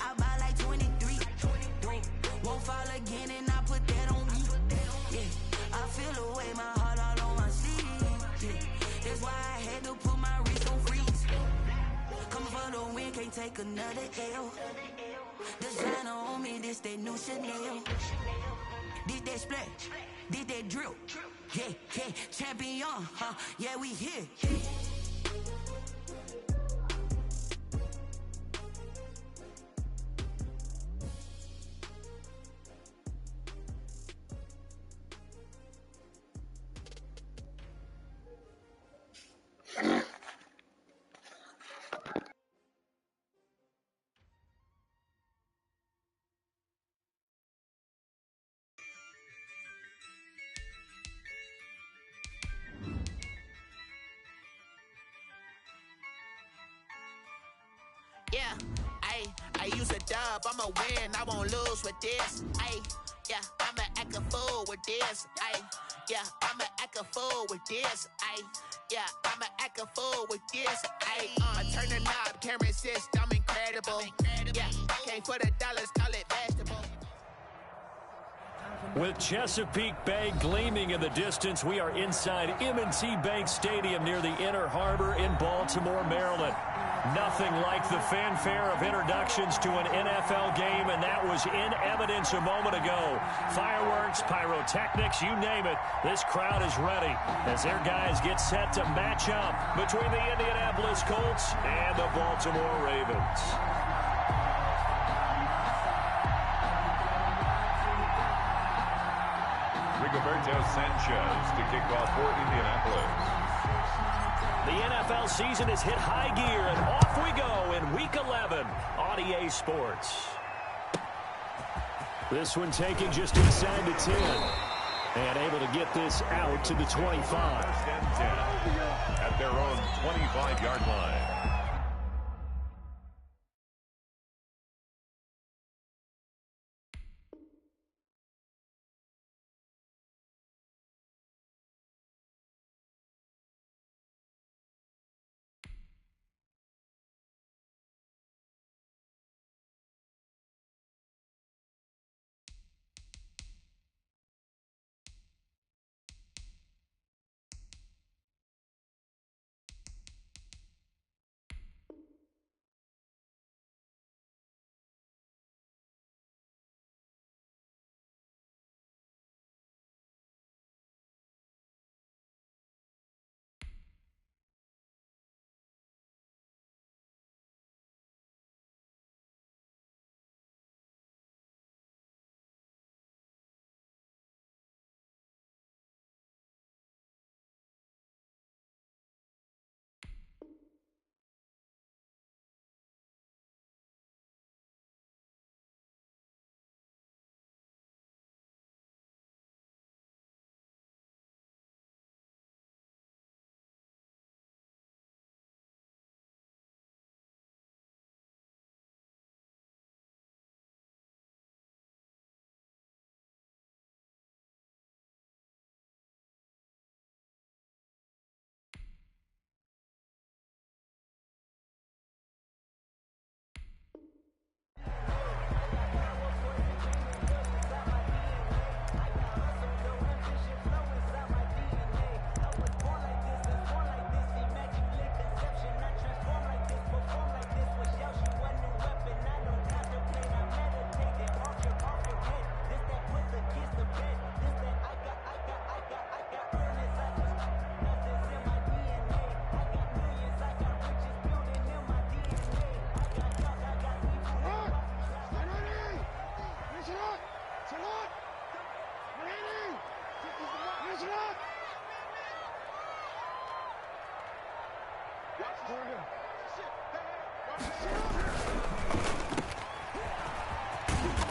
I buy like 23. Won't fall again and I put that on me. Yeah, I feel away, my heart all on my sleeve. Yeah, that's why I had to put my wrist on freeze. Coming for the win, can't take another L. Designer on me, this that new Chanel. Did that splash, did that drill. Yeah, yeah, champion, huh? Yeah, we here. Yeah, I use a dub, I'ma win, I won't lose with this. Yeah, I'ma act a fool with this. Yeah, I'ma act a fool with this. Yeah, I'ma act a fool with this. Turn the knob, camera assist, I'm incredible. Yeah, came for the dollars, call it vegetable. With Chesapeake Bay gleaming in the distance, we are inside M&T Bank Stadium near the Inner Harbor in Baltimore, Maryland. Nothing like the fanfare of introductions to an NFL game, and that was in evidence a moment ago. Fireworks, pyrotechnics, you name it, this crowd is ready as their guys get set to match up between the Indianapolis Colts and the Baltimore Ravens. Rigoberto Sanchez to kick off for Indianapolis. The NFL season has hit high gear, and off we go in Week 11 on EA Sports. This one taken just inside the 10, and able to get this out to the 25. First and 10 at their own 25-yard line.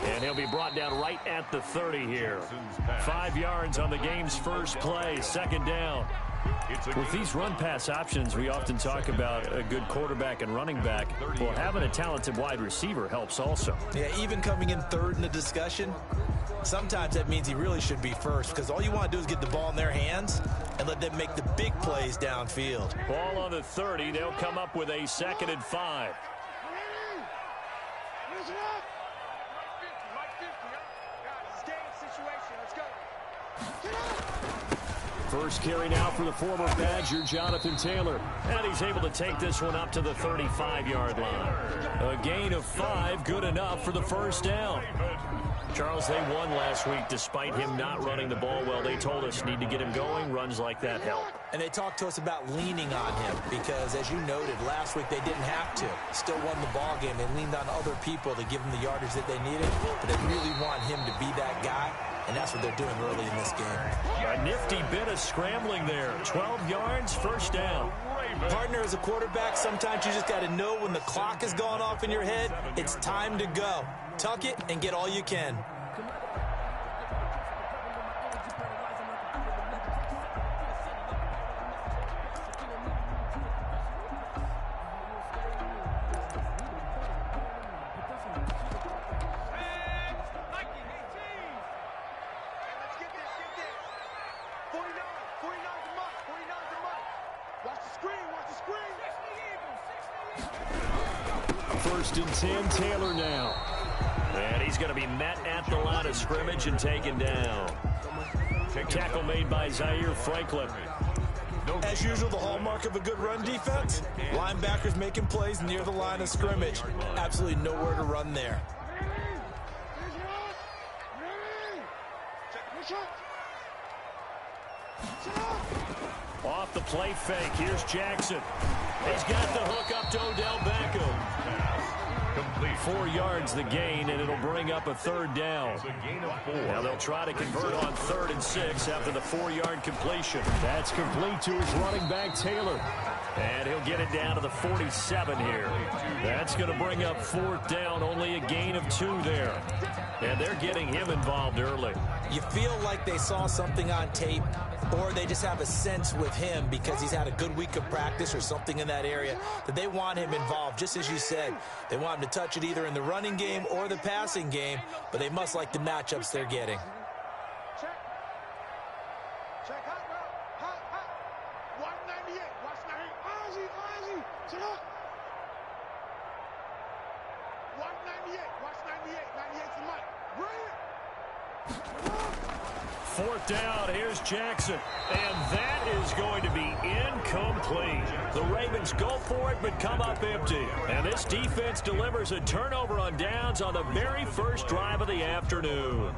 And he'll be brought down right at the 30 here. 5 yards on the game's first play, second down. With these run-pass options, we often talk about a good quarterback and running back. Well, having a talented wide receiver helps also. Yeah, even coming in third in the discussion, sometimes that means he really should be first, because all you want to do is get the ball in their hands and let them make the big plays downfield. Ball on the 30. They'll come up with a 2nd and 5. First carry now for the former Badger, Jonathan Taylor. And he's able to take this one up to the 35-yard line. A gain of 5, good enough for the first down. Charles, they won last week despite him not running the ball well. They told us need to get him going. Runs like that help. And they talked to us about leaning on him because, as you noted, last week they didn't have to. Still won the ball game. They leaned on other people to give them the yardage that they needed, but they really want him to be that guy, and that's what they're doing early in this game. A nifty bit of scrambling there. 12 yards, first down. Partner, as a quarterback, sometimes you just got to know when the clock has gone off in your head, it's time to go. Tuck it and get all you can. First and 10, Taylor now. And he's going to be met at the line of scrimmage and taken down. Tackle made by Zaire Franklin. As usual, the hallmark of a good run defense, linebackers making plays near the line of scrimmage. Absolutely nowhere to run there. Off the play fake, here's Jackson. He's got the hook up to Odell Beckham. 4 yards the gain, and it'll bring up a third down. Now they'll try to convert on 3rd and 6 after the 4-yard completion. That's complete to his running back, Taylor. And he'll get it down to the 47 here. That's going to bring up 4th down, only a gain of 2 there. And they're getting him involved early. You feel like they saw something on tape, or they just have a sense with him because he's had a good week of practice or something in that area that they want him involved. Just as you said, they want him to touch it either in the running game or the passing game, but they must like the matchups they're getting. Check. Hot route. Hot. Watch 98. Watch 98. Ozzy. Check out. Watch 98. Watch 98. 98's the mic. Bring it. 4th down, here's Jackson. And that is going to be incomplete. The Ravens go for it, but come up empty. And this defense delivers a turnover on downs on the very first drive of the afternoon.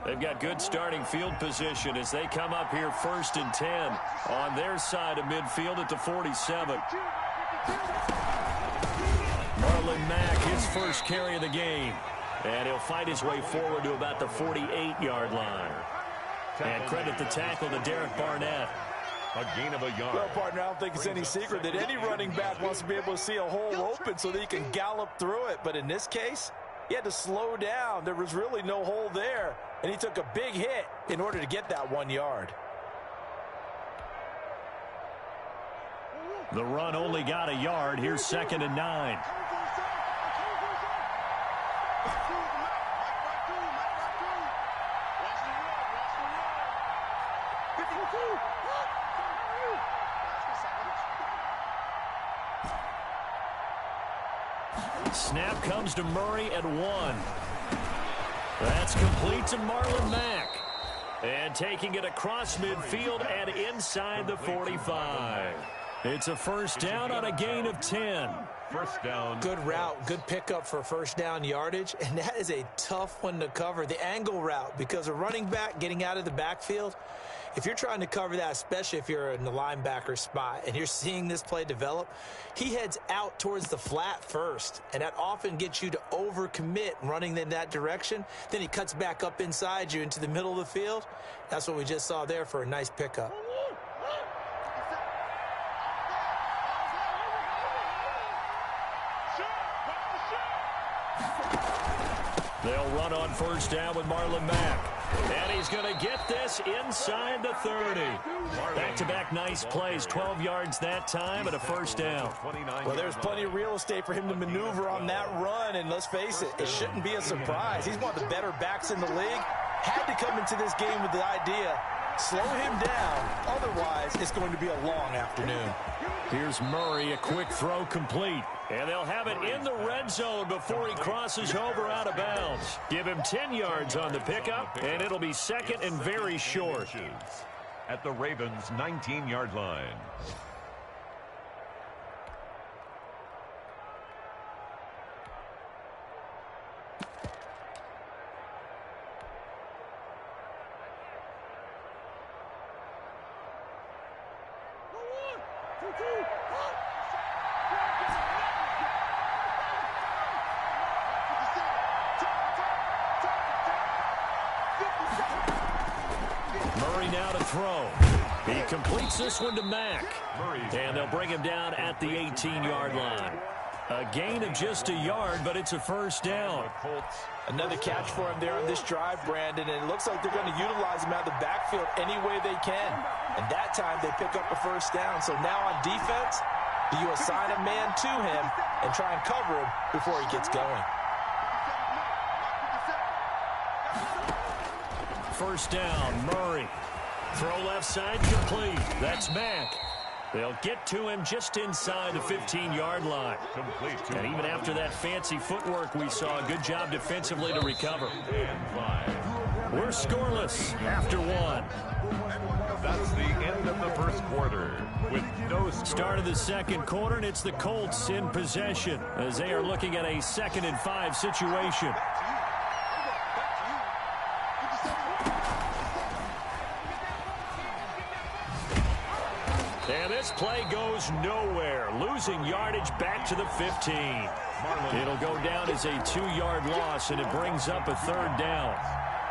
They've got good starting field position as they come up here 1st and 10 on their side of midfield at the 47. Marlon Mack, his first carry of the game. And he'll fight his way forward to about the 48-yard line. And credit the tackle to Derek Barnett. A gain of a yard. Well, partner, I don't think it's any secret that any running back wants to be able to see a hole open so that he can gallop through it. But in this case, he had to slow down. There was really no hole there. And he took a big hit in order to get that 1 yard. The run only got a yard. Here's 2nd and 9. Snap comes to Murray at 1. That's complete to Marlon Mack. And taking it across midfield and inside the 45. It's a first down on a gain of 10. First down. Good route, good pickup for first down yardage, and that is a tough one to cover, the angle route, because a running back getting out of the backfield, if you're trying to cover that, especially if you're in the linebacker spot and you're seeing this play develop, he heads out towards the flat first, and that often gets you to overcommit running in that direction. Then he cuts back up inside you into the middle of the field. That's what we just saw there for a nice pickup. They'll run on first down with Marlon Mack. And he's going to get this inside the 30. Back-to-back nice plays, 12 yards that time and a first down. Well, there's plenty of real estate for him to maneuver on that run, and let's face it, it shouldn't be a surprise. He's one of the better backs in the league. Had to come into this game with the idea, slow him down, otherwise it's going to be a long afternoon. Here's Murray, a quick throw complete. And they'll have it in the red zone before he crosses over out of bounds. Give him 10 yards on the pickup, and it'll be second and very short. At the Ravens' 19-yard line. Murray now to throw. He completes this one to Mack. And they'll bring him down at the 18-yard line. A gain of just a yard, but it's a first down. Another catch for him there on this drive, Brandon, and it looks like they're going to utilize him out of the backfield any way they can. And that time they pick up a first down. So now on defense, do you assign a man to him and try and cover him before he gets going? First down, Murray. Throw left side complete. That's Mack. They'll get to him just inside the 15-yard line. And even after that fancy footwork we saw, a good job defensively to recover. We're scoreless after one. That's the end of the first quarter. With no start of the second quarter, and it's the Colts in possession as they are looking at a 2nd and 5 situation. And this play goes nowhere. Losing yardage back to the 15. It'll go down as a 2-yard loss, and it brings up a 3rd down.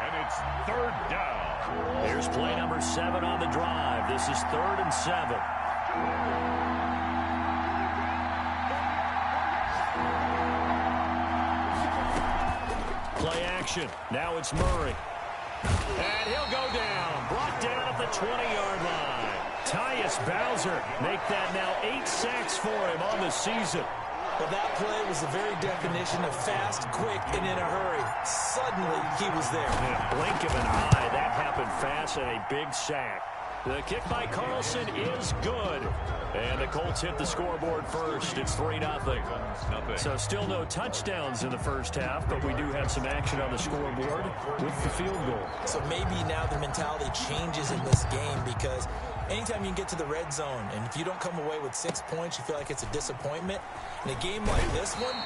And it's 3rd down. Here's play number 7 on the drive. This is 3rd and 7. Play action. Now it's Murray. And he'll go down. Brought down at the 20-yard line. Tyus Bowser make that now 8 sacks for him on the season. Well, that play was the very definition of fast, quick, and in a hurry. Suddenly, he was there. In a blink of an eye, that happened fast and a big sack. The kick by Carlson is good. And the Colts hit the scoreboard first. It's 3-0. So still no touchdowns in the first half, but we do have some action on the scoreboard with the field goal. So maybe now the mentality changes in this game because anytime you can get to the red zone, and if you don't come away with 6 points, you feel like it's a disappointment. In a game like this one,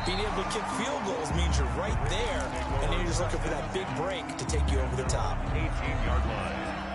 being able to kick field goals means you're right there, and then you're just looking for that big break to take you over the top. 18-yard line.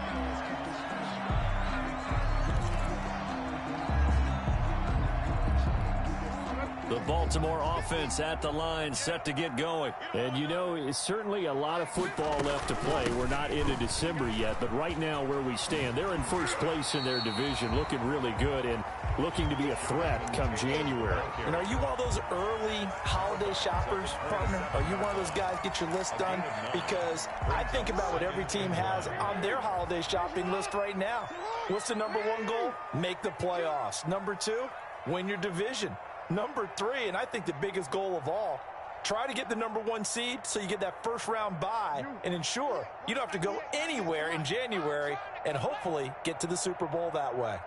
The Baltimore offense at the line, set to get going. And, you know, it's certainly a lot of football left to play. We're not into December yet, but right now where we stand, they're in first place in their division, looking really good and looking to be a threat come January. And are you one of those early holiday shoppers, partner? Are you one of those guys get your list done? Because I think about what every team has on their holiday shopping list right now. What's the number 1 goal? Make the playoffs. Number 2, win your division. Number 3, and I think the biggest goal of all, try to get the number 1 seed so you get that first-round bye and ensure you don't have to go anywhere in January and hopefully get to the Super Bowl that way.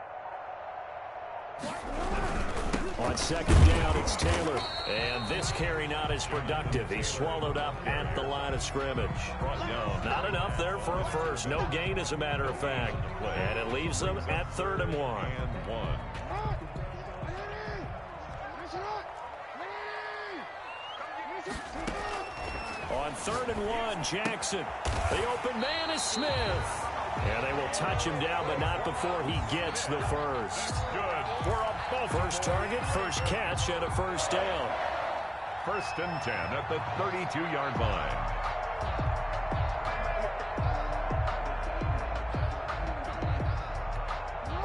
On 2nd down, it's Taylor. And this carry not as productive. He's swallowed up at the line of scrimmage. Not enough there for a first. No gain, as a matter of fact. And it leaves them at 3rd and 1. On 3rd and 1, Jackson. The open man is Smith. And they will touch him down, but not before he gets the first. Good for a ball. First target, first catch, and a first down. 1st and 10 at the 32-yard line.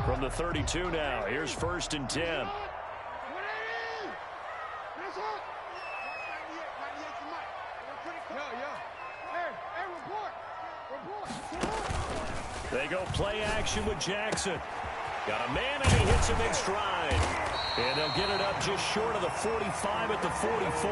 From the 32 now, here's 1st and 10. They go play action with Jackson. Got a man, and he hits him in stride. And they'll get it up just short of the 45 at the 44.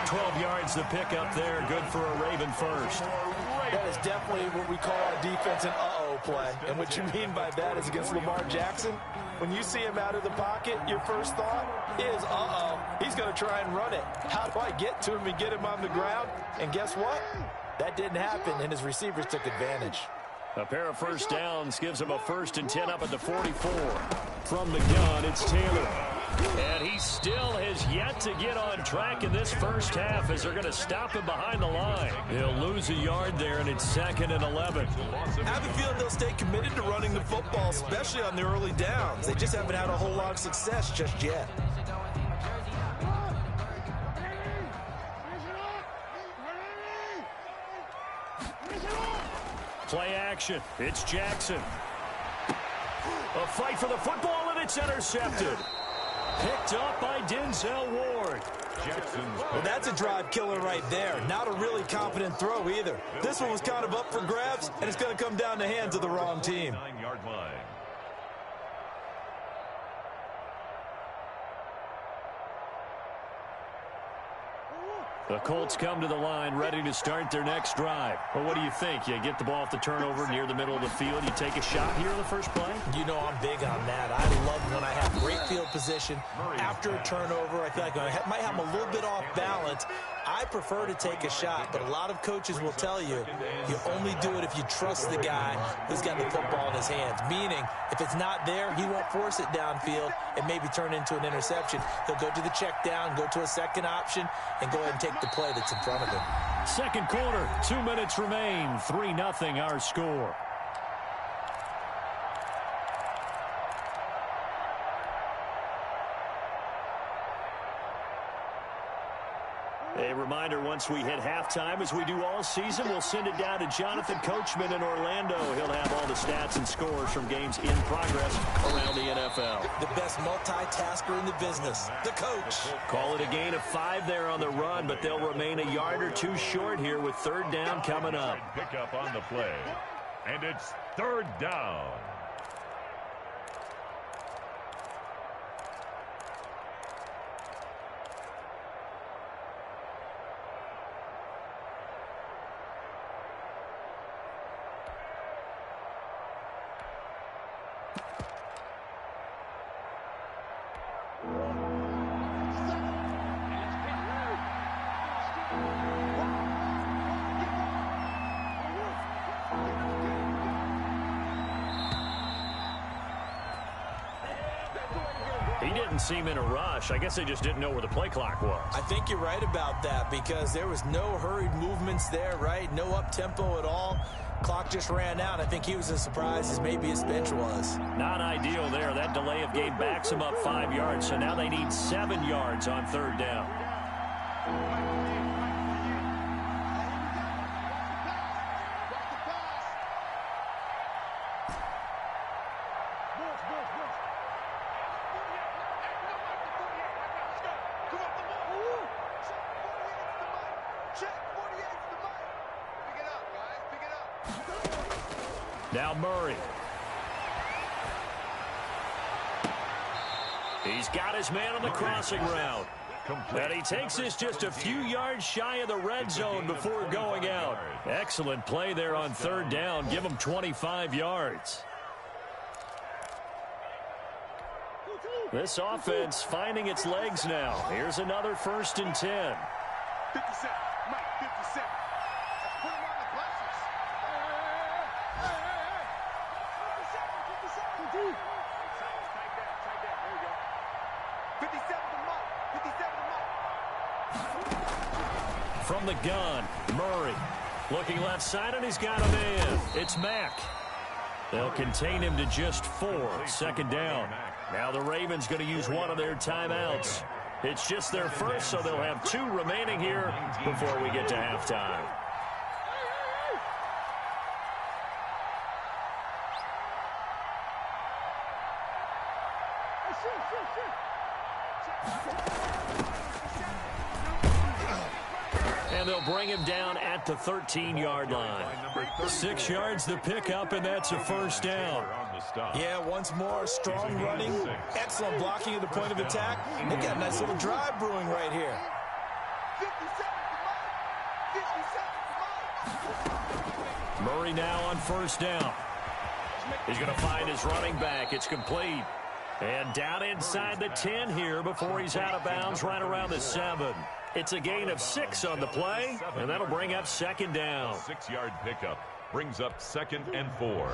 12 yards to pick up there. Good for a Raven first. That is definitely what we call our defense an uh-oh play. And what you mean by that is against Lamar Jackson, when you see him out of the pocket, your first thought is, uh-oh, he's going to try and run it. How do I get to him and get him on the ground? And guess what? That didn't happen, and his receivers took advantage. A pair of first downs gives him a 1st and 10 up at the 44. From the gun, it's Taylor. And he still has yet to get on track in this first half as they're going to stop him behind the line. He'll lose a yard there, and it's 2nd and 11. I have a feeling they'll stay committed to running the football, especially on the early downs. They just haven't had a whole lot of success just yet. Play action. It's Jackson. A fight for the football, and it's intercepted. Picked up by Denzel Ward. Well, that's a drive killer right there. Not a really confident throw either. This one was kind of up for grabs, and it's going to come down the hands of the wrong team. 9-yard line. The Colts come to the line ready to start their next drive. Well, what do you think? You get the ball off the turnover near the middle of the field. You take a shot here in the first play? You know I'm big on that. I love when I have great field position. After a turnover, I feel like I might have them a little bit off balance. I prefer to take a shot, but a lot of coaches will tell you, you only do it if you trust the guy who's got the football in his hands. Meaning, if it's not there, he won't force it downfield and maybe turn into an interception. He'll go to the check down, go to a second option, and go ahead and take the play that's in front of him. Second quarter, 2 minutes remain. 3-0 our score. A reminder, once we hit halftime, as we do all season, we'll send it down to Jonathan Coachman in Orlando. He'll have all the stats and scores from games in progress around the NFL. The best multitasker in the business, the coach. Call it a gain of 5 there on the run, but they'll remain a yard or two short here with 3rd down coming up. Pick up on the play. And it's 3rd down. He didn't seem in a rush. I guess they just didn't know where the play clock was. I think you're right about that because there was no hurried movements there, right? No up-tempo at all. Clock just ran out. I think he was as surprised as maybe his bench was. Not ideal there. That delay of game backs him up 5 yards, so now they need 7 yards on 3rd down. Now Murray. He's got his man on the crossing route. And he takes this just a few yards shy of the red zone before going out. Excellent play there on 3rd down. Give him 25 yards. This offense finding its legs now. Here's another 1st and 10. 57, Mike, 57. Let's put him on the glasses. Hey. 57. Tight down. There we go. 57 to Mike. 57 to Mike. From the gun, Murray. Looking left side, and he's got a man. It's Mack. They'll contain him to just 4. 2nd down. Now the Ravens going to use one of their timeouts. It's just their first, so they'll have 2 remaining here before we get to halftime. And And they'll bring him down at the 13-yard line. 6 yards the pickup, and that's a first down. Yeah, once more, strong running, excellent blocking at the point of attack. They got a nice little drive brewing right here. Murray now on first down. He's going to find his running back. It's complete. And down inside the 10 here before he's out of bounds right around the 7. It's a gain of 6 on the play, and that'll bring up second down. 6-yard pickup brings up 2nd and 4.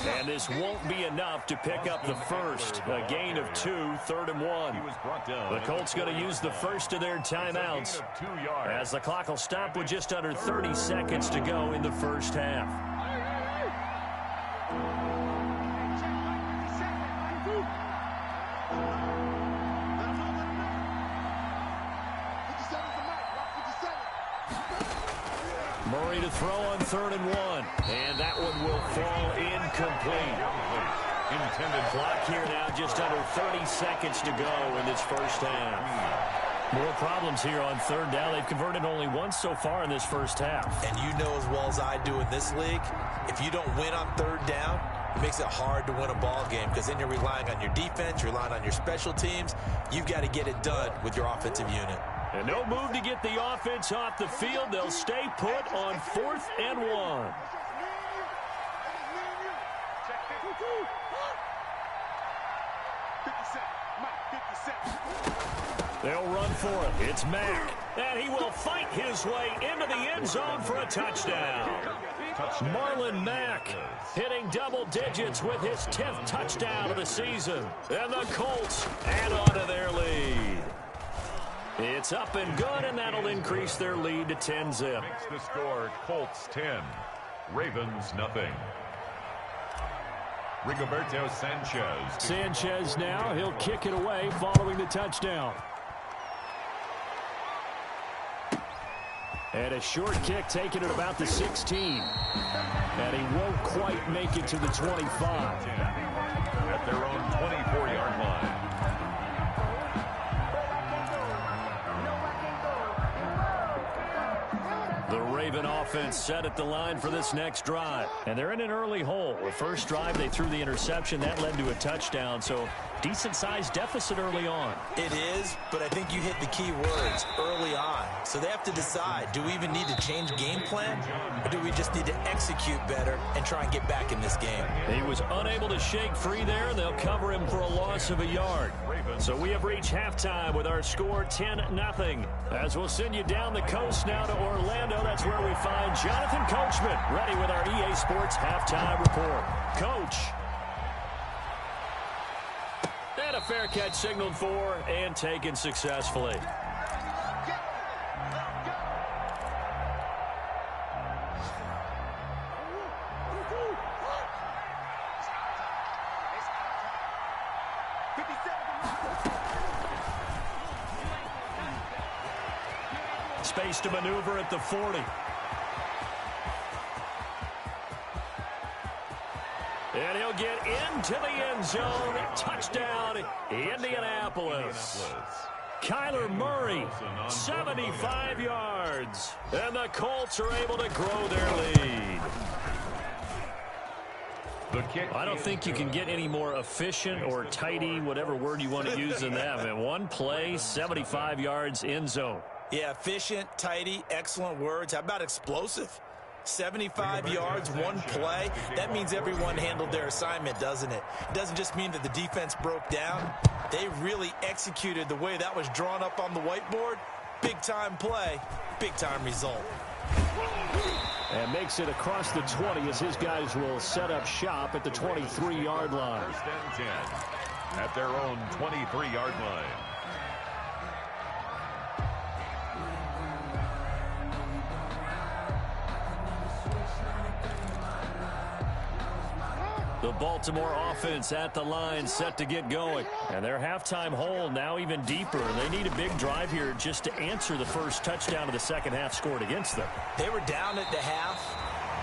And this won't be enough to pick up the first. A gain of 2, 3rd and 1. The Colts going to use the first of their timeouts as the clock will stop with just under 30 seconds to go in the first half. Murray to throw on 3rd and 1. And that one will fall incomplete. Intended clock here now, just under 30 seconds to go in this first half. More problems here on 3rd down. They've converted only once so far in this first half. And you know as well as I do in this league, if you don't win on 3rd down, it makes it hard to win a ball game because then you're relying on your defense, you're relying on your special teams. You've got to get it done with your offensive unit. And no move to get the offense off the field. They'll stay put on 4th and 1. They'll run for it. It's Mack. And he will fight his way into the end zone for a touchdown. Marlon Mack hitting double digits with his 10th touchdown of the season. And the Colts add on to their lead. It's up and good, and that'll increase their lead to 10-zip. Makes the score Colts 10, Ravens nothing. Rigoberto Sanchez. Sanchez now, he'll kick it away following the touchdown. And a short kick taken at about the 16. And he won't quite make it to the 25. At their own 24-yard line. The Raven offense set at the line for this next drive. And they're in an early hole. The first drive, they threw the interception. That led to a touchdown. So decent-sized deficit early on. It is, but I think you hit the key words early on. So they have to decide, do we even need to change game plan? Or do we just need to execute better and try and get back in this game? He was unable to shake free there. They'll cover him for a loss of a yard. So we have reached halftime with our score 10-0. As we'll send you down the coast now to Orlando. That's where we find Jonathan Coachman ready with our EA Sports halftime report. Coach. And a fair catch signaled for and taken successfully. Space to maneuver at the 40. And he'll get into the end zone. Touchdown, Indianapolis. Kyler Murray, 75 yards. And the Colts are able to grow their lead. I don't think you can get any more efficient or tidy, whatever word you want to use in that. Man, one play, 75 yards, end zone. Yeah, efficient, tidy, excellent words. How about explosive? 75 yards, one play. That means everyone handled their assignment, doesn't it? It doesn't just mean that the defense broke down. They really executed the way that was drawn up on the whiteboard. Big-time play, big-time result. And makes it across the 20 as his guys will set up shop at the 23-yard line. First and 10 at their own 23-yard line. The Baltimore offense at the line, set to get going. And their halftime hole now even deeper. They need a big drive here just to answer the first touchdown of the second half scored against them. They were down at the half.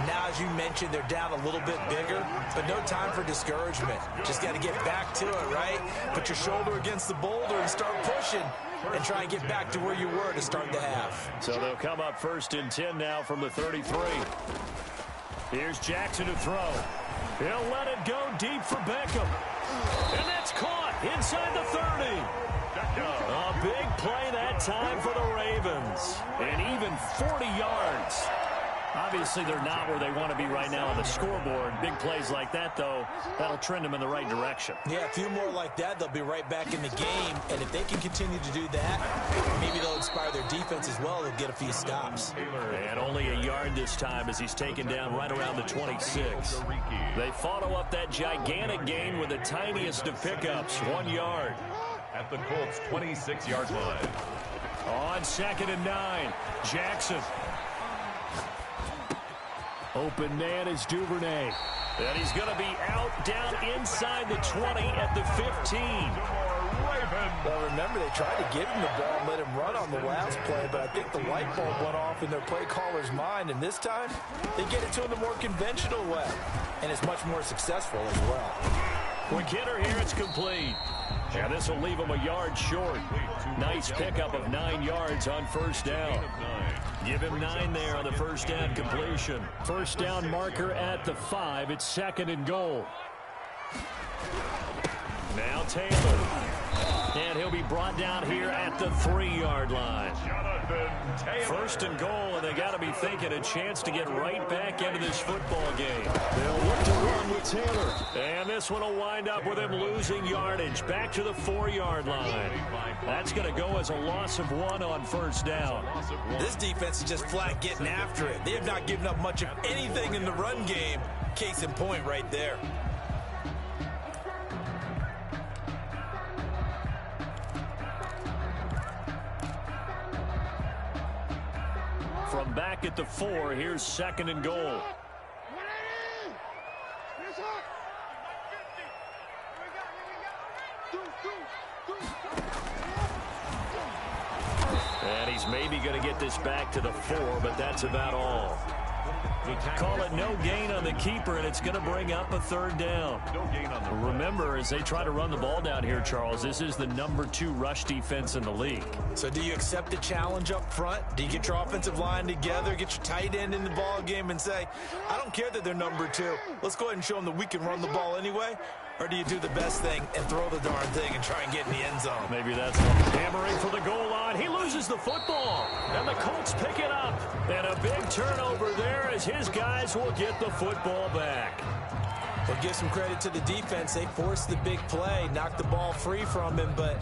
Now, as you mentioned, they're down a little bit bigger, but no time for discouragement. Just got to get back to it, right? Put your shoulder against the boulder and start pushing and try and get back to where you were to start the half. So they'll come up 1st and 10 now from the 33. Here's Jackson to throw. He'll let it go deep for Beckham. And that's caught inside the 30. A big play that time for the Ravens. And even 40 yards. Obviously, they're not where they want to be right now on the scoreboard. Big plays like that, though, that'll trend them in the right direction. Yeah, a few more like that, they'll be right back in the game. And if they can continue to do that, maybe they'll inspire their defense as well. They'll get a few stops. And only a yard this time as he's taken down right around the 26. They follow up that gigantic gain with the tiniest of pickups, 1 yard. At the Colts' 26-yard line. On 2nd and 9, Jackson. Open man is Duvernay. And he's going to be out down inside the 20 at the 15. Well, remember, they tried to give him the ball and let him run on the last play, but I think the light bulb went off in their play caller's mind, and this time they get it to him the more conventional way, and it's much more successful as well. Quick hitter here, it's complete. And this will leave him a yard short. Nice pickup of 9 yards on 1st down. Give him 9 there on the 1st down completion. 1st down marker at the 5. It's 2nd and goal. Now Taylor. And he'll be brought down here at the 3-yard line. 1st and goal, and they got to be thinking a chance to get right back into this football game. They'll look to run with Taylor. And this one will wind up with him losing yardage. Back to the 4-yard line. That's going to go as a loss of 1 on 1st down. This defense is just flat getting after it. They have not given up much of anything in the run game. Case in point right there. From back at the 4, here's 2nd and goal. And he's maybe going to get this back to the 4, but that's about all. Call it no gain on the keeper, and it's going to bring up a 3rd down. Remember, as they try to run the ball down here, Charles, this is the number 2 rush defense in the league. So do you accept the challenge up front? Do you get your offensive line together, get your tight end in the ball game and say, I don't care that they're number 2. Let's go ahead and show them that we can run the ball anyway? Or do you do the best thing and throw the darn thing and try and get in the end zone? Maybe that's hammering for the goal line. He loses the football, and the Colts pick it up. And a big turnover there as his guys will get the football back. Well, give some credit to the defense. They forced the big play, knocked the ball free from him, but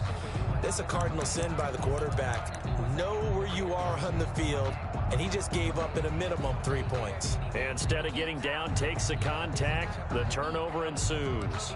that's a cardinal sin by the quarterback. Know where you are on the field, and he just gave up at a minimum 3 points. Instead of getting down, takes the contact. The turnover ensues.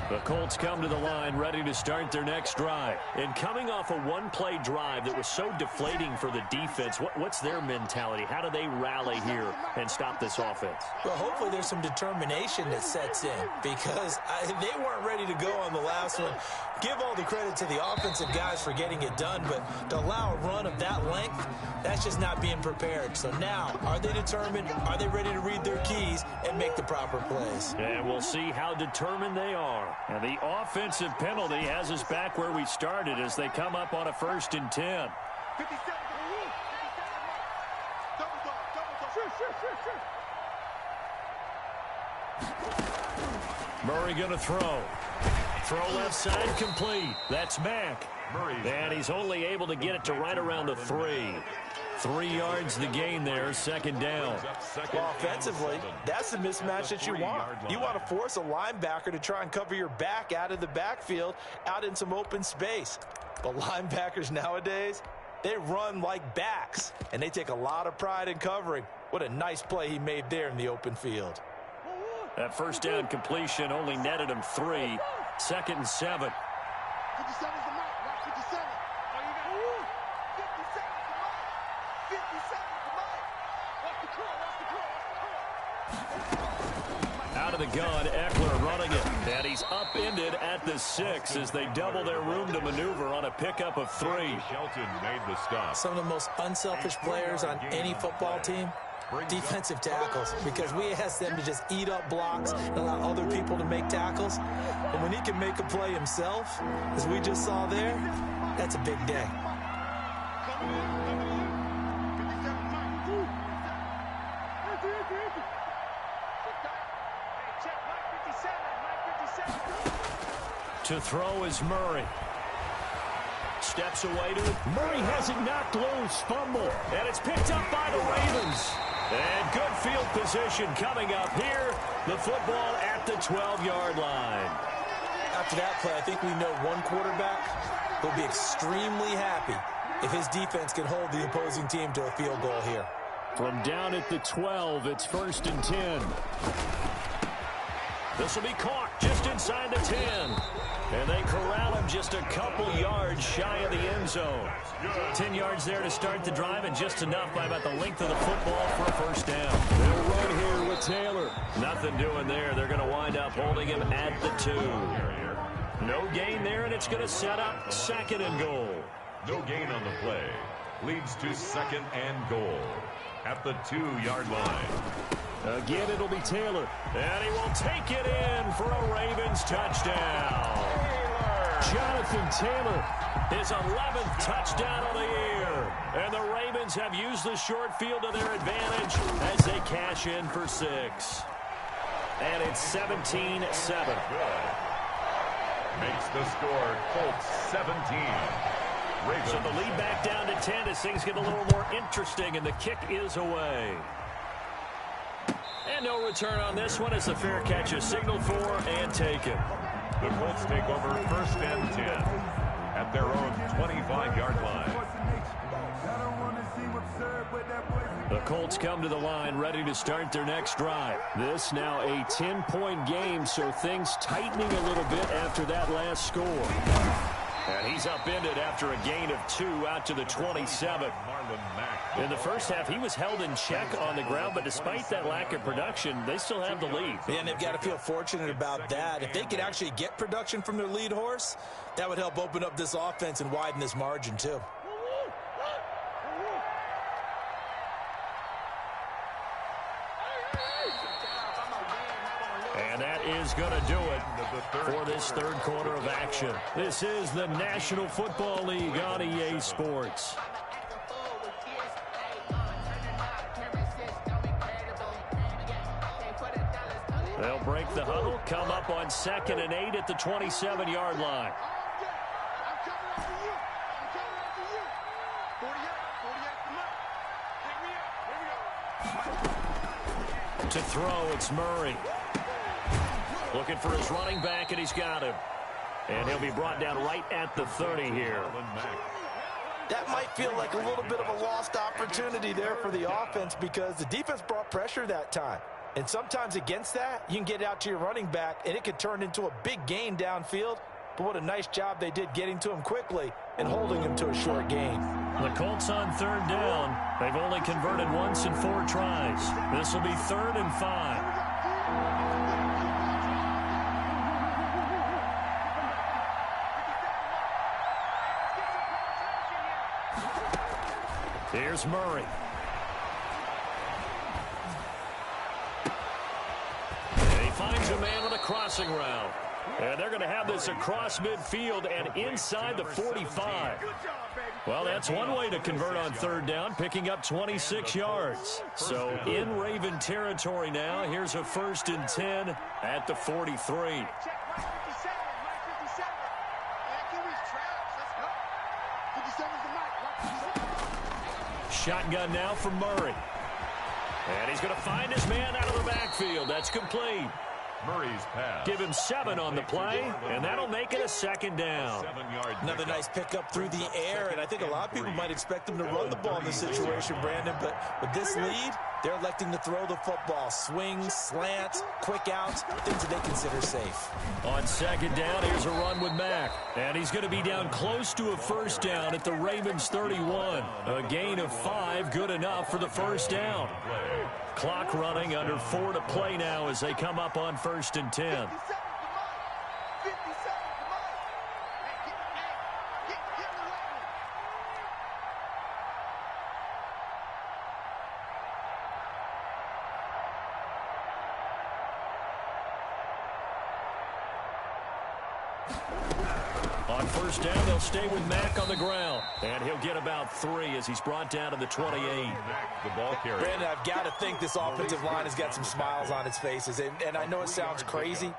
The Colts come to the line ready to start their next drive. And coming off a one-play drive that was so deflating for the defense, what's their mentality? How do they rally here and stop this offense? Well, hopefully there's some determination that sets in because they weren't ready to go on the last one. Give all the credit to the offensive guys for getting it done, but to allow a run of that length, that's just not being prepared. So now, are they determined? Are they ready to read their keys and make the proper plays? And we'll see how determined they are. And the offensive penalty has us back where we started as they come up on a 1st and 10. 57. Murray going to throw. Throw left side complete. That's Mack. And he's only able to get it to right around the 3. 3 yards the gain there, 2nd down. Well, offensively, that's the mismatch that you want. You want to force a linebacker to try and cover your back out of the backfield, out in some open space. But linebackers nowadays, they run like backs, and they take a lot of pride in covering. What a nice play he made there in the open field. That 1st down completion only netted him 3. 2nd and 7. 57 is the mark. Watch 57. Oh, you got 57 is the mark. 57 is the mark. Out of the gun, Eckler running it. And he's upended at the 6 as they double their room to maneuver on a pickup of 3. Shelton made the stop. Some of the most unselfish players on any football team, defensive tackles, because we ask them to just eat up blocks and allow other people to make tackles. But when he can make a play himself, as we just saw there, that's a big day. To throw is Murray. Steps away to it. Murray has it knocked loose. Fumble. And it's picked up by the Ravens. And good field position coming up here. The football at the 12-yard line. After that play, I think we know one quarterback will be extremely happy if his defense can hold the opposing team to a field goal here. From down at the 12, it's 1st and 10. This will be caught just inside the 10. And they corral him just a couple yards shy of the end zone. 10 yards there to start the drive, and just enough by about the length of the football for a first down. They'll run here with Taylor. Nothing doing there. They're going to wind up holding him at the 2. No gain there, and it's going to set up 2nd and goal. No gain on the play. Leads to 2nd and goal at the 2-yard line. Again, it'll be Taylor. And he will take it in for a Ravens touchdown. Jonathan Taylor. His 11th touchdown of the year. And the Ravens have used the short field to their advantage as they cash in for 6. And it's 17-7. Makes the score Colts 17. Ravens. So the lead back down to 10 as things get a little more interesting, and the kick is away. And no return on this one as the fair catch is signaled for and taken. The Colts take over 1st and 10 at their own 25-yard line. The Colts come to the line ready to start their next drive. This now a 10-point game, so things tightening a little bit after that last score. And he's upended after a gain of 2 out to the 27. In the first half, he was held in check on the ground, but despite that lack of production, they still have the lead. And they've got to feel fortunate about that. If they could actually get production from their lead horse, that would help open up this offense and widen this margin too. And that is going to do it for this third quarter of action. This is the National Football League on EA Sports. They'll break the huddle, come up on 2nd and 8 at the 27-yard line. To throw, it's Murray. Looking for his running back, and he's got him. And he'll be brought down right at the 30 here. That might feel like a little bit of a lost opportunity there for the offense because the defense brought pressure that time. And sometimes against that, you can get out to your running back, and it could turn into a big gain downfield. But what a nice job they did getting to him quickly and holding him to a short gain. The Colts on 3rd down. They've only converted once in 4 tries. This will be 3rd and 5. Here's Murray. And he finds a man on a crossing route. And they're going to have this across midfield and inside the 45. Well, that's one way to convert on 3rd down, picking up 26 yards. So in Raven territory now, here's a 1st and 10 at the 43. Shotgun now from Murray. And he's going to find his man out of the backfield. That's complete. Murray's pass. Give him 7 on the play, and that'll make it a second down. Another nice pickup through the air, and I think a lot of people might expect him to run the ball in this situation, Brandon, but with this lead, they're electing to throw the football. Swings, slants, quick outs, things that they consider safe. On second down, here's a run with Mack, and he's going to be down close to a first down at the Ravens 31. A gain of 5, good enough for the first down. Clock running, under 4 to play now as they come up on 1st and 10. On first down, they'll stay with Mack on the ground. And he'll get about 3 as he's brought down to the 28. The ball carrier. Brandon, I've got to think this offensive line has got some smiles on its faces. And I know it sounds crazy,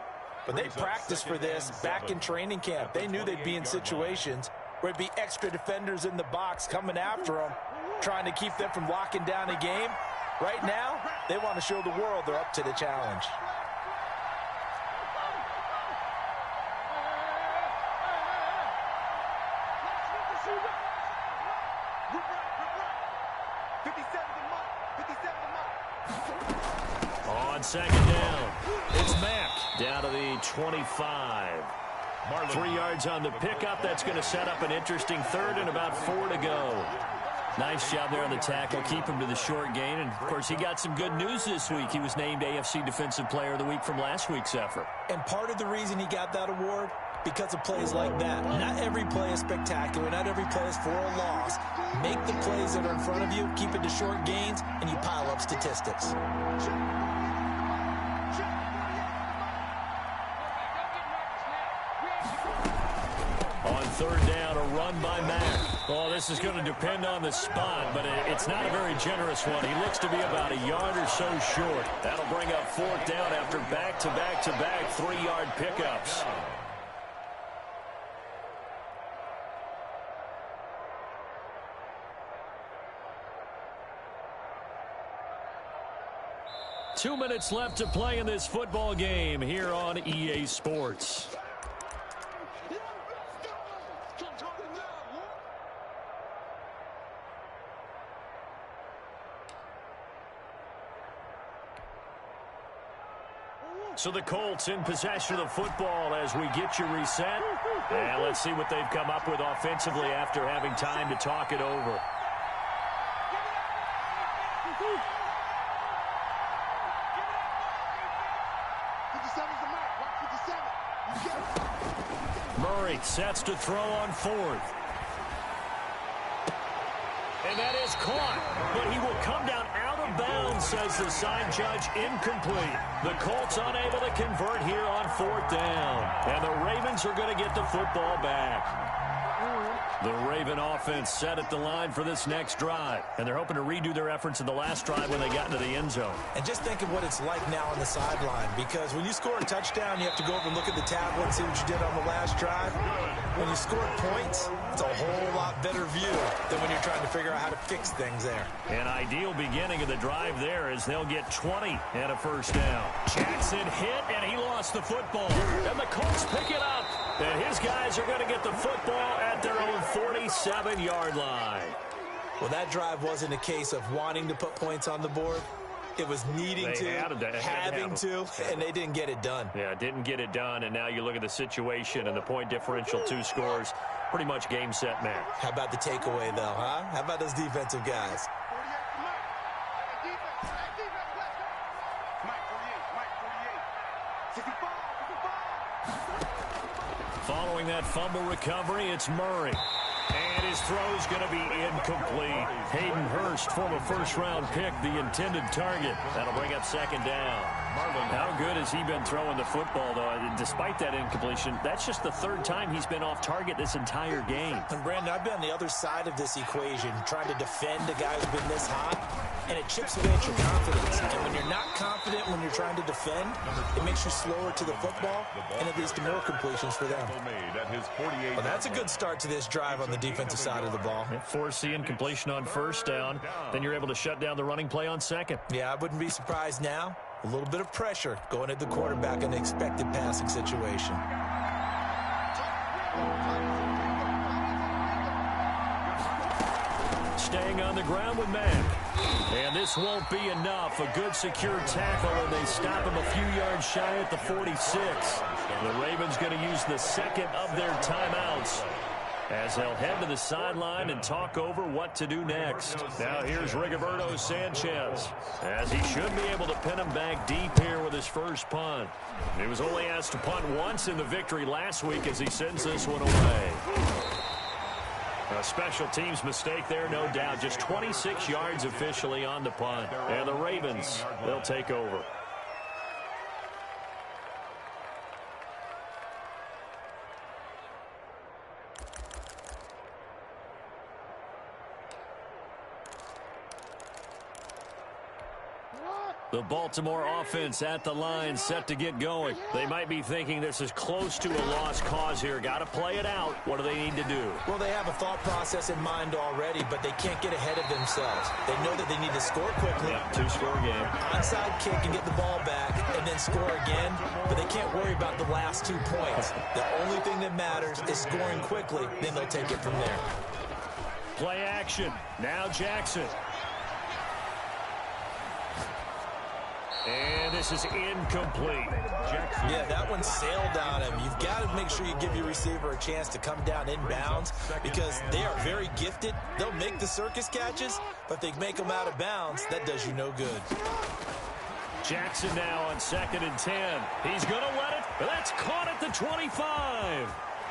but they practiced for this back in training camp. They knew they'd be in situations where it'd be extra defenders in the box coming after them, trying to keep them from locking down a game. Right now, they want to show the world they're up to the challenge. On second down, it's Mack down to the 25. 3 yards on the pickup. That's going to set up an interesting third and about 4 to go. Nice job there on the tackle. Keep him to the short gain. And, of course, he got some good news this week. He was named AFC Defensive Player of the Week from last week's effort. And part of the reason he got that award, because of plays like that. Not every play is spectacular. Not every play is for a loss. Make the plays that are in front of you, keep it to short gains, and you pile up statistics. On third down, a run by Mack. Oh, this is going to depend on the spot, but it's not a very generous one. He looks to be about a yard or so short. That'll bring up 4th down after back-to-back-to-back 3-yard pickups. Two minutes left to play in this football game here on EA Sports. So the Colts in possession of the football as we get you reset. And let's see what they've come up with offensively after having time to talk it over. Murray sets to throw on 4th. And that is caught, but he will come down out of bounds, says the side judge. Incomplete. The Colts unable to convert here on 4th down. And the Ravens are going to get the football back. The Raven offense set at the line for this next drive. And they're hoping to redo their efforts in the last drive when they got into the end zone. And just think of what it's like now on the sideline, because when you score a touchdown, you have to go over and look at the tablet and see what you did on the last drive. When you scored points, it's a whole lot better view than when you're trying to figure out how to fix things there. An ideal beginning of the drive there as they'll get 20 and a first down. Jackson hit, and he lost the football. And the Colts pick it up. And his guys are going to get the football at their own 47-yard line. Well, that drive wasn't a case of wanting to put points on the board. It was needing to, having to, and they didn't get it done. Yeah, didn't get it done, and now you look at the situation and the point differential, 2 scores, pretty much game, set, match. How about the takeaway, though, huh? How about those defensive guys? Following that fumble recovery, it's Murray. And his throw's going to be incomplete. Hayden Hurst, former first-round pick, the intended target. That'll bring up 2nd down. How good has he been throwing the football, though? Despite that incompletion, that's just the 3rd time he's been off target this entire game. And, Brandon, I've been on the other side of this equation, trying to defend a guy who's been this hot, and it chips away at your confidence. And when you're not confident when you're trying to defend, it makes you slower to the football, and it leads to more completions for them. Well, that's a good start to this drive on the defensive side of the ball. Force the incompletion on 1st down. Then you're able to shut down the running play on 2nd. Yeah, I wouldn't be surprised now A little bit of pressure going at the quarterback in the expected passing situation. Staying on the ground with Mack. And this won't be enough. A good secure tackle, and they stop him a few yards shy at the 46. The Ravens going to use the second of their timeouts as they'll head to the sideline and talk over what to do next. Now here's Rigoberto Sanchez, as he should be able to pin him back deep here with his first punt. He was only asked to punt once in the victory last week as he sends this one away. A special teams mistake there, no doubt. Just 26 yards officially on the punt. And the Ravens, they'll take over. The Baltimore offense at the line, set to get going. They might be thinking this is close to a lost cause here. Got to play it out. What do they need to do? Well, they have a thought process in mind already, but they can't get ahead of themselves. They know that they need to score quickly. Yep, two-score game. Onside kick and get the ball back and then score again, but they can't worry about the last 2 points. The only thing that matters is scoring quickly, then they'll take it from there. Play action. Now Jackson. And this is incomplete. Jackson. Yeah, that one sailed on him. You've got to make sure you give your receiver a chance to come down inbounds because they are very gifted. They'll make the circus catches, but if they make them out of bounds, that does you no good. Jackson now on 2nd and 10. He's going to let it. That's caught at the 25.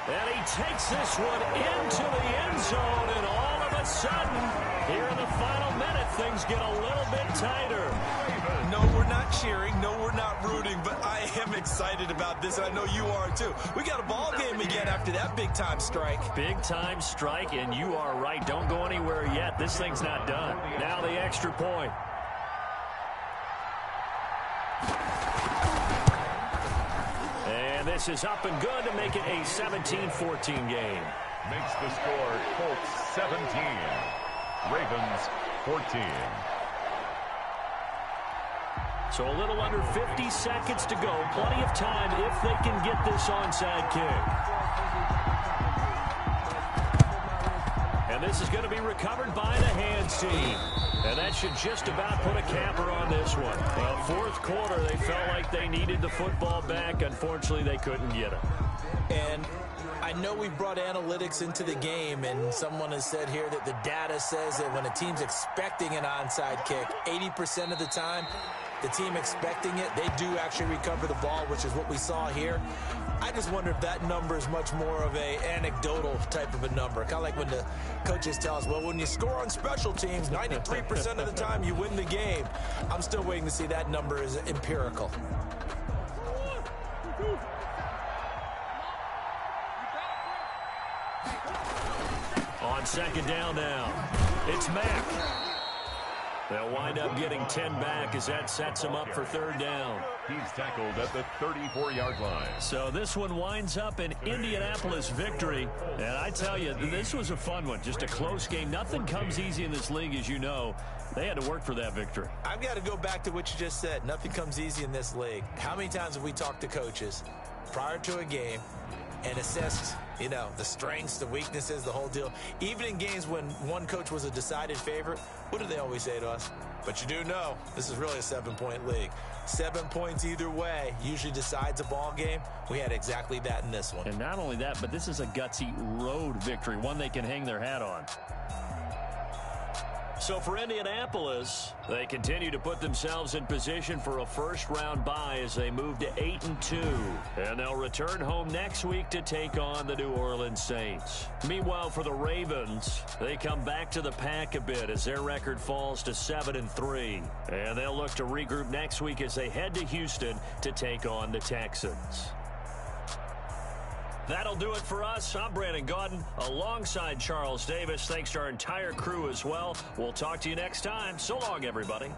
And he takes this one into the end zone, and all of a sudden, here in the final minute, things get a little bit tighter. No, we're not cheering. No, we're not rooting, but I am excited about this, and I know you are too. We got a ball game again after that big-time strike. Big-time strike, and you are right. Don't go anywhere yet. This thing's not done. Now the extra point. And this is up and good to make it a 17-14 game. Makes the score Colts 17, Ravens 14. So a little under 50 seconds to go. Plenty of time if they can get this onside kick. And this is going to be recovered by the hands team. And that should just about put a capper on this one. Well, fourth quarter, they felt like they needed the football back. Unfortunately, they couldn't get it. And I know we brought analytics into the game, and someone has said here that the data says that when a team's expecting an onside kick, 80% of the time, the team expecting it, they do actually recover the ball, which is what we saw here. I just wonder if that number is much more of a anecdotal type of a number. Kind of like when the coaches tell us, well, when you score on special teams, 93% of the time you win the game. I'm still waiting to see that number is empirical. On 2nd down now, it's Mack. They'll wind up getting 10 back as that sets them up for 3rd down. He's tackled at the 34-yard line. So this one winds up an Indianapolis victory. And I tell you, this was a fun one. Just a close game. Nothing comes easy in this league, as you know. They had to work for that victory. I've got to go back to what you just said. Nothing comes easy in this league. How many times have we talked to coaches prior to a game and assessed, you know, the strengths, the weaknesses, the whole deal? Even in games when one coach was a decided favorite, what do they always say to us? But you do know, this is really a 7-point league. 7 points either way usually decides a ball game. We had exactly that in this one. And not only that, but this is a gutsy road victory, one they can hang their hat on. So for Indianapolis, they continue to put themselves in position for a first-round bye as they move to 8-2. And they'll return home next week to take on the New Orleans Saints. Meanwhile, for the Ravens, they come back to the pack a bit as their record falls to 7-3. And they'll look to regroup next week as they head to Houston to take on the Texans. That'll do it for us. I'm Brandon Gaudin alongside Charles Davis. Thanks to our entire crew as well. We'll talk to you next time. So long, everybody.